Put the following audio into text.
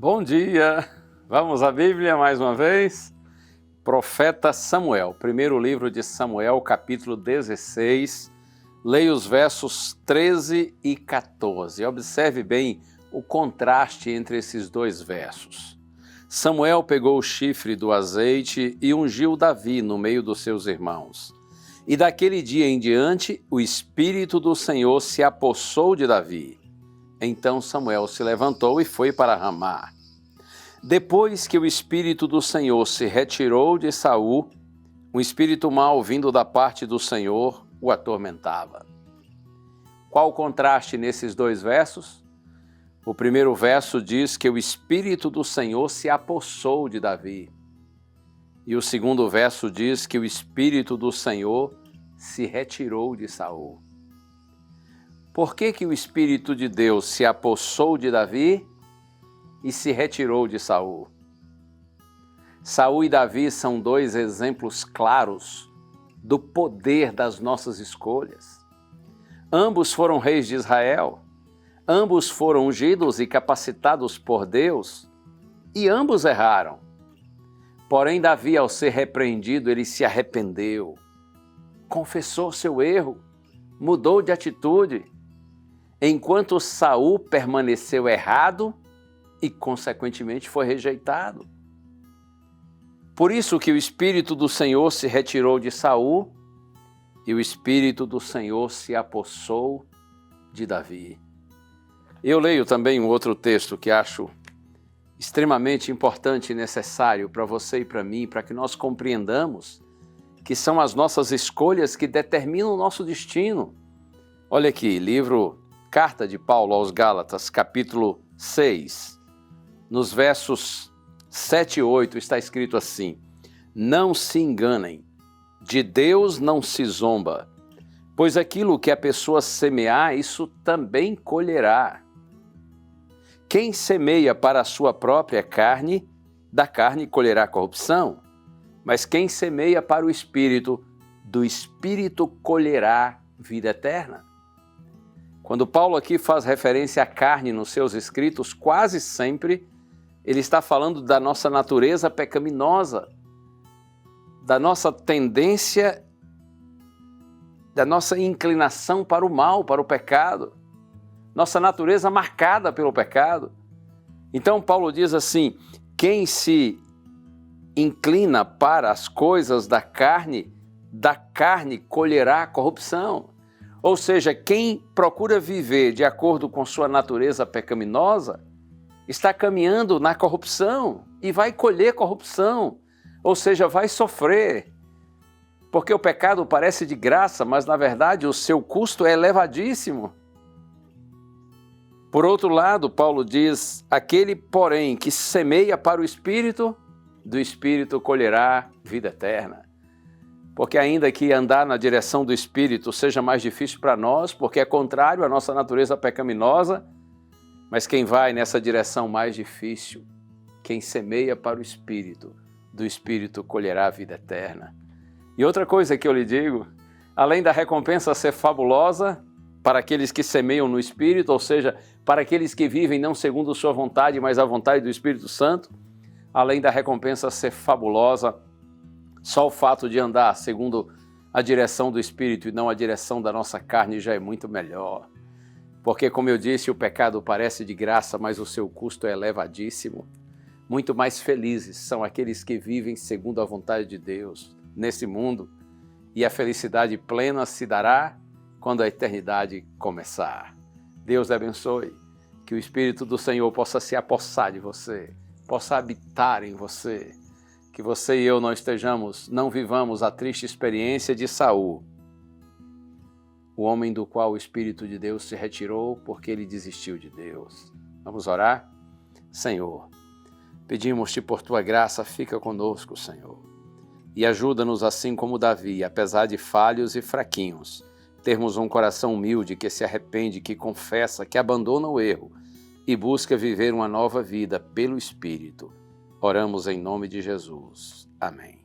Bom dia! Vamos à Bíblia mais uma vez. Profeta Samuel, primeiro livro de Samuel, capítulo 16. Leia os versos 13 e 14. Observe bem o contraste entre esses dois versos. Samuel pegou o chifre do azeite e ungiu Davi no meio dos seus irmãos. E daquele dia em diante, o Espírito do Senhor se apossou de Davi. Então Samuel se levantou e foi para Ramá. Depois que o Espírito do Senhor se retirou de Saul, um espírito mau vindo da parte do Senhor o atormentava. Qual o contraste nesses dois versos? O primeiro verso diz que o Espírito do Senhor se apossou de Davi. E o segundo verso diz que o Espírito do Senhor se retirou de Saul. Por que o Espírito de Deus se apossou de Davi e se retirou de Saul? Saul e Davi são dois exemplos claros do poder das nossas escolhas. Ambos foram reis de Israel, ambos foram ungidos e capacitados por Deus e ambos erraram. Porém, Davi, ao ser repreendido, ele se arrependeu, confessou seu erro, mudou de atitude, enquanto Saul permaneceu errado e, consequentemente, foi rejeitado. Por isso que o Espírito do Senhor se retirou de Saul e o Espírito do Senhor se apossou de Davi. Eu leio também um outro texto que acho extremamente importante e necessário para você e para mim, para que nós compreendamos que são as nossas escolhas que determinam o nosso destino. Olha aqui, Carta de Paulo aos Gálatas, capítulo 6, nos versos 7 e 8 está escrito assim: Não se enganem, de Deus não se zomba, pois aquilo que a pessoa semear, isso também colherá. Quem semeia para a sua própria carne, da carne colherá corrupção, mas quem semeia para o Espírito, do Espírito colherá vida eterna. Quando Paulo aqui faz referência à carne nos seus escritos, quase sempre ele está falando da nossa natureza pecaminosa, da nossa tendência, da nossa inclinação para o mal, para o pecado, nossa natureza marcada pelo pecado. Então Paulo diz assim: quem se inclina para as coisas da carne colherá corrupção. Ou seja, quem procura viver de acordo com sua natureza pecaminosa está caminhando na corrupção e vai colher corrupção, ou seja, vai sofrer. Porque o pecado parece de graça, mas na verdade o seu custo é elevadíssimo. Por outro lado, Paulo diz: aquele, porém, que semeia para o Espírito, do Espírito colherá vida eterna. Porque ainda que andar na direção do Espírito seja mais difícil para nós, porque é contrário à nossa natureza pecaminosa, mas quem vai nessa direção mais difícil, quem semeia para o Espírito, do Espírito colherá a vida eterna. E outra coisa que eu lhe digo, além da recompensa ser fabulosa para aqueles que semeiam no Espírito, ou seja, para aqueles que vivem não segundo sua vontade, mas a vontade do Espírito Santo, além da recompensa ser fabulosa, só o fato de andar segundo a direção do Espírito e não a direção da nossa carne já é muito melhor. Porque, como eu disse, o pecado parece de graça, mas o seu custo é elevadíssimo. Muito mais felizes são aqueles que vivem segundo a vontade de Deus nesse mundo, e a felicidade plena se dará quando a eternidade começar. Deus abençoe, que o Espírito do Senhor possa se apossar de você, possa habitar em você, que você e eu não vivamos a triste experiência de Saul, o homem do qual o Espírito de Deus se retirou porque ele desistiu de Deus. Vamos orar? Senhor, pedimos-te por tua graça, fica conosco, Senhor, e ajuda-nos assim como Davi, apesar de falhos e fraquinhos, termos um coração humilde que se arrepende, que confessa, que abandona o erro e busca viver uma nova vida pelo Espírito. Oramos em nome de Jesus. Amém.